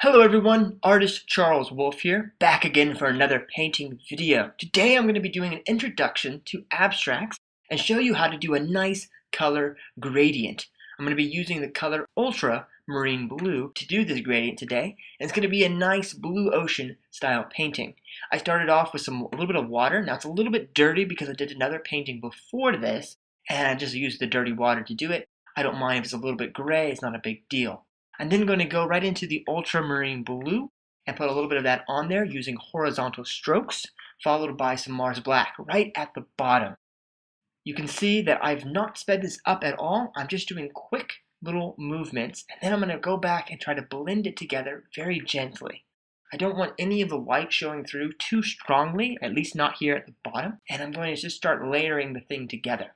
Hello everyone, artist Charles Wolf here, back again for another painting video. Today I'm going to be doing an introduction to abstracts and show you how to do a nice color gradient. I'm going to be using the color Ultramarine blue to do this gradient today, and it's going to be a nice blue ocean style painting. I started off with a little bit of water. Now it's a little bit dirty because I did another painting before this, and I just used the dirty water to do it. I don't mind if it's a little bit gray, it's not a big deal. I'm then going to go right into the ultramarine blue and put a little bit of that on there using horizontal strokes, followed by some Mars black right at the bottom. You can see that I've not sped this up at all. I'm just doing quick little movements, and then I'm going to go back and try to blend it together very gently. I don't want any of the white showing through too strongly, at least not here at the bottom, and I'm going to just start layering the thing together.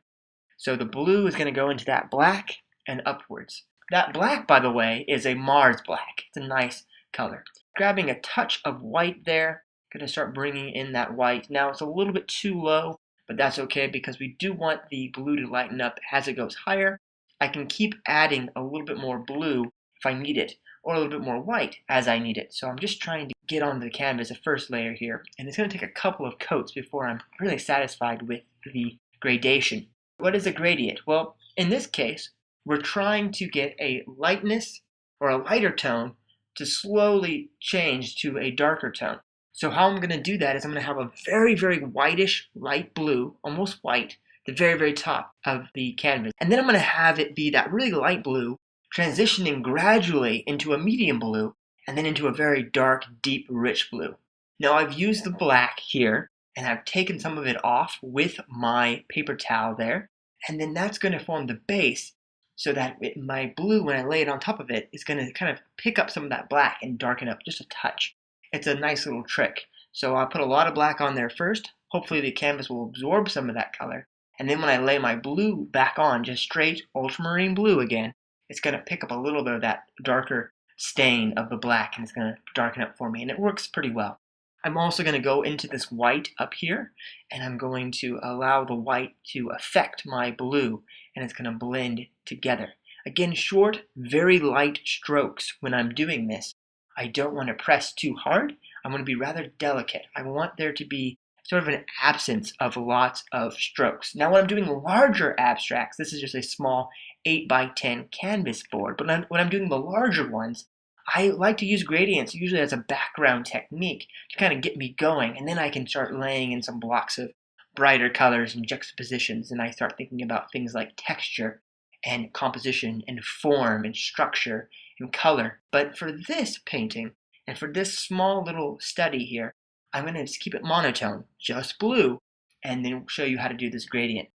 So the blue is going to go into that black and upwards. That black, by the way, is a Mars black. It's a nice color. Grabbing a touch of white there, going to start bringing in that white. Now it's a little bit too low, but that's okay because we do want the blue to lighten up as it goes higher. I can keep adding a little bit more blue if I need it, or a little bit more white as I need it. So I'm just trying to get onto the canvas, the first layer here, and it's going to take a couple of coats before I'm really satisfied with the gradation. What is a gradient? Well, in this case, we're trying to get a lightness or a lighter tone to slowly change to a darker tone. So how I'm going to do that is I'm going to have a very, very whitish light blue, almost white, the very, very top of the canvas. And then I'm going to have it be that really light blue, transitioning gradually into a medium blue, and then into a very dark, deep, rich blue. Now I've used the black here, and I've taken some of it off with my paper towel there, and then that's going to form the base, so that my blue, when I lay it on top of it, is going to kind of pick up some of that black and darken up just a touch. It's a nice little trick. So I'll put a lot of black on there first. Hopefully the canvas will absorb some of that color. And then when I lay my blue back on, just straight ultramarine blue again, it's going to pick up a little bit of that darker stain of the black, and it's going to darken up for me. And it works pretty well. I'm also going to go into this white up here, and I'm going to allow the white to affect my blue, and it's going to blend together. Again, short, very light strokes when I'm doing this. I don't want to press too hard. I want to be rather delicate. I want there to be sort of an absence of lots of strokes. Now when I'm doing larger abstracts, this is just a small 8x10 canvas board, but when I'm doing the larger ones, I like to use gradients usually as a background technique to kind of get me going, and then I can start laying in some blocks of brighter colors and juxtapositions, and I start thinking about things like texture and composition and form and structure and color. But for this painting and for this small little study here, I'm going to just keep it monotone, just blue, and then show you how to do this gradient.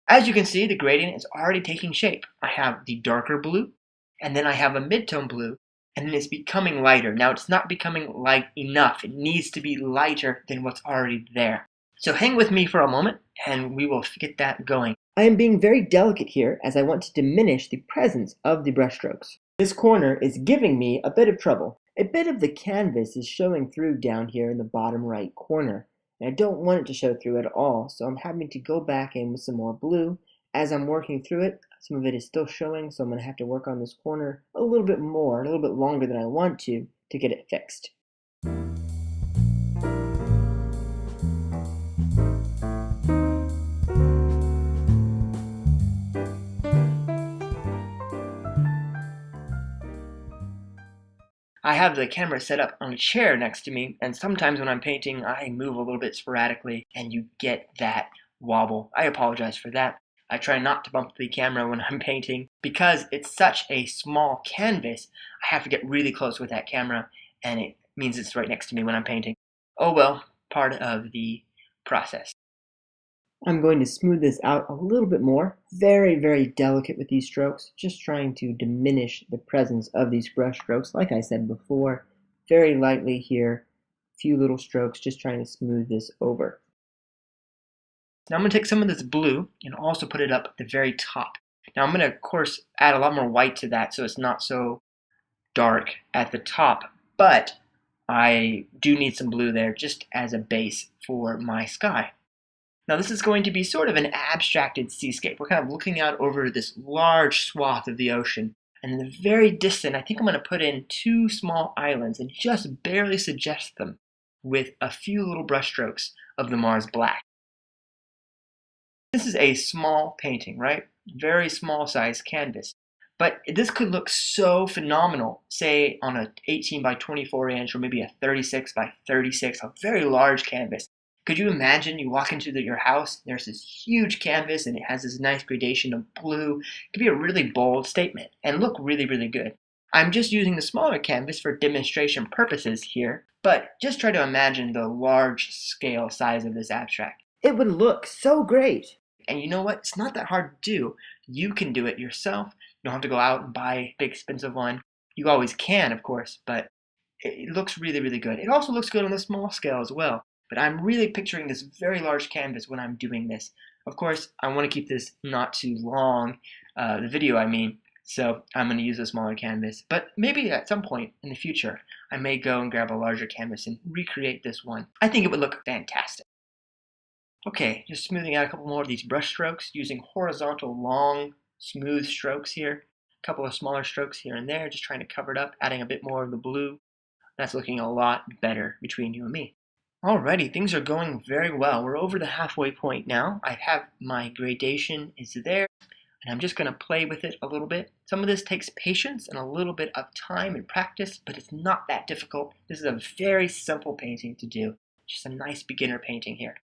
As you can see, the gradient is already taking shape. I have the darker blue, and then I have a mid-tone blue, and then it's becoming lighter. Now it's not becoming light enough. It needs to be lighter than what's already there. So hang with me for a moment, and we will get that going. I am being very delicate here as I want to diminish the presence of the brushstrokes. This corner is giving me a bit of trouble. A bit of the canvas is showing through down here in the bottom right corner, and I don't want it to show through at all, so I'm having to go back in with some more blue. As I'm working through it, some of it is still showing, so I'm going to have to work on this corner a little bit more, a little bit longer than I want to get it fixed. I have the camera set up on a chair next to me, and sometimes when I'm painting, I move a little bit sporadically, and you get that wobble. I apologize for that. I try not to bump the camera when I'm painting. Because it's such a small canvas, I have to get really close with that camera, and it means it's right next to me when I'm painting. Oh well, part of the process. I'm going to smooth this out a little bit more. Very, very delicate with these strokes. Just trying to diminish the presence of these brush strokes. Like I said before, very lightly here. A few little strokes, just trying to smooth this over. Now I'm going to take some of this blue and also put it up at the very top. Now I'm going to, of course, add a lot more white to that so it's not so dark at the top, but I do need some blue there just as a base for my sky. Now this is going to be sort of an abstracted seascape. We're kind of looking out over this large swath of the ocean, And in the very distant, I think I'm going to put in 2 small islands and just barely suggest them with a few little brush strokes of the Mars black. This is a small painting, right? Very small size canvas. But this could look so phenomenal, say on a 18 by 24 inch or maybe a 36 by 36, a very large canvas. Could you imagine you walk into your house, there's this huge canvas and it has this nice gradation of blue. It could be a really bold statement and look really, really good. I'm just using the smaller canvas for demonstration purposes here, but just try to imagine the large scale size of this abstract. It would look so great. And you know what? It's not that hard to do. You can do it yourself. You don't have to go out and buy a big expensive one. You always can, of course, but it looks really, really good. It also looks good on the small scale as well. But I'm really picturing this very large canvas when I'm doing this. Of course, I want to keep this not too long, the video I mean, so I'm going to use a smaller canvas. But maybe at some point in the future, I may go and grab a larger canvas and recreate this one. I think it would look fantastic. Okay, just smoothing out a couple more of these brush strokes using horizontal, long, smooth strokes here. A couple of smaller strokes here and there, just trying to cover it up, adding a bit more of the blue. That's looking a lot better between you and me. Alrighty, things are going very well. We're over the halfway point now. I have my gradation is there, and I'm just going to play with it a little bit. Some of this takes patience and a little bit of time and practice, but it's not that difficult. This is a very simple painting to do. Just a nice beginner painting here.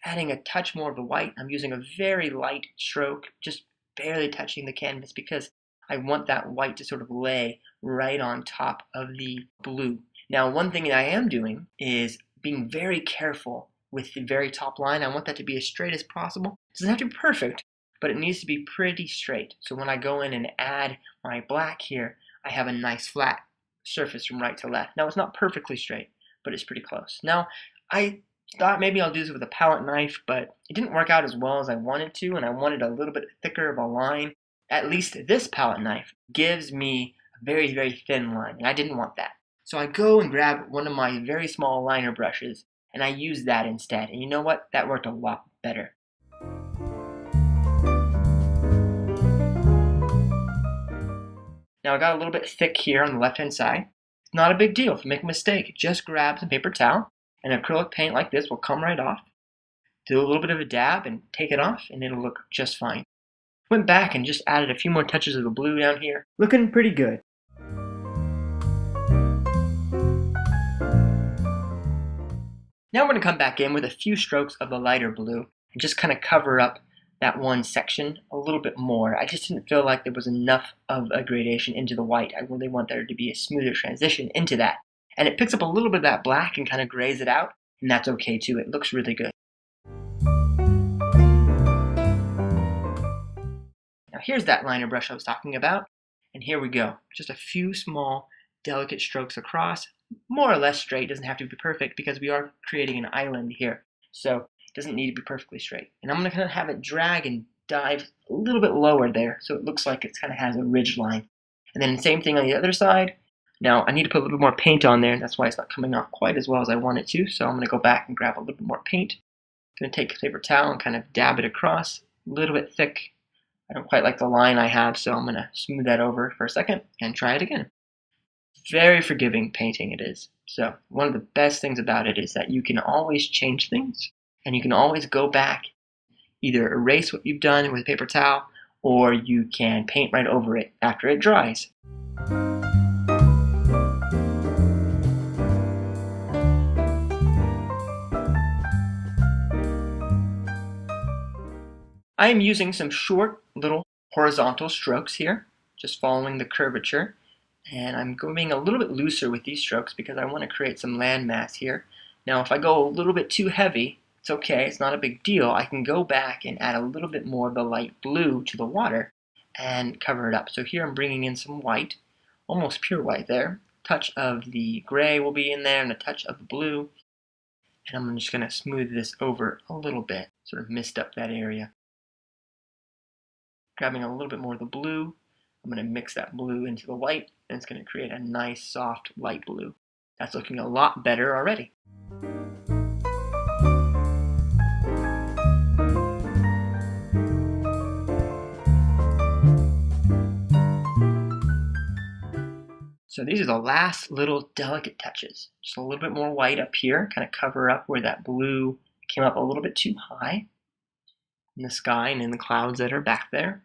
Adding a touch more of the white, I'm using a very light stroke, just barely touching the canvas because I want that white to sort of lay right on top of the blue. Now, one thing that I am doing is being very careful with the very top line. I want that to be as straight as possible. It doesn't have to be perfect, but it needs to be pretty straight. So when I go in and add my black here, I have a nice flat surface from right to left. Now, it's not perfectly straight, but it's pretty close. Now, I thought maybe I'll do this with a palette knife, but it didn't work out as well as I wanted to, and I wanted a little bit thicker of a line. At least this palette knife gives me a very, very thin line, and I didn't want that. So I go and grab one of my very small liner brushes, and I use that instead. And you know what? That worked a lot better. Now I got a little bit thick here on the left-hand side. It's not a big deal. If you make a mistake, just grab some paper towel. And acrylic paint like this will come right off. Do a little bit of a dab and take it off, and it'll look just fine. Went back and just added a few more touches of the blue down here. Looking pretty good. Now we're going to come back in with a few strokes of the lighter blue and just kind of cover up that one section a little bit more. I just didn't feel like there was enough of a gradation into the white. I really want there to be a smoother transition into that. And it picks up a little bit of that black and kind of grays it out, and that's okay too. It looks really good. Now here's that liner brush I was talking about, and here we go. Just a few small, delicate strokes across, more or less straight. Doesn't have to be perfect because we are creating an island here, so it doesn't need to be perfectly straight. And I'm going to kind of have it drag and dive a little bit lower there, so it looks like it kind of has a ridge line. And then the same thing on the other side. Now, I need to put a little bit more paint on there, and that's why it's not coming off quite as well as I want it to, so I'm going to go back and grab a little bit more paint. I'm going to take a paper towel and kind of dab it across, a little bit thick. I don't quite like the line I have, so I'm going to smooth that over for a second and try it again. Very forgiving painting it is. So, one of the best things about it is that you can always change things, and you can always go back, either erase what you've done with a paper towel, or you can paint right over it after it dries. I am using some short little horizontal strokes here, just following the curvature, and I'm going a little bit looser with these strokes because I want to create some landmass here. Now if I go a little bit too heavy, it's okay, it's not a big deal. I can go back and add a little bit more of the light blue to the water and cover it up. So here I'm bringing in some white, almost pure white there, touch of the gray will be in there and a touch of the blue. And I'm just going to smooth this over a little bit, sort of mist up that area. Grabbing a little bit more of the blue, I'm going to mix that blue into the white, and it's going to create a nice soft light blue. That's looking a lot better already. So these are the last little delicate touches. Just a little bit more white up here, kind of cover up where that blue came up a little bit too high in the sky and in the clouds that are back there.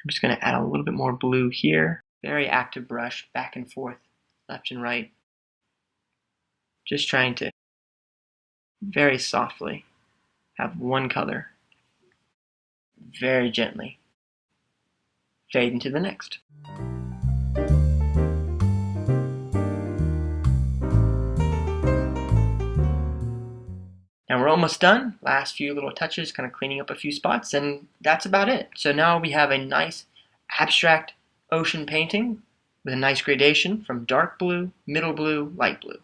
I'm just going to add a little bit more blue here. Very active brush, back and forth, left and right. Just trying to very softly have one color, very gently fade into the next. Now we're almost done. Last few little touches, kind of cleaning up a few spots, and that's about it. So now we have a nice abstract ocean painting with a nice gradation from dark blue, middle blue, light blue.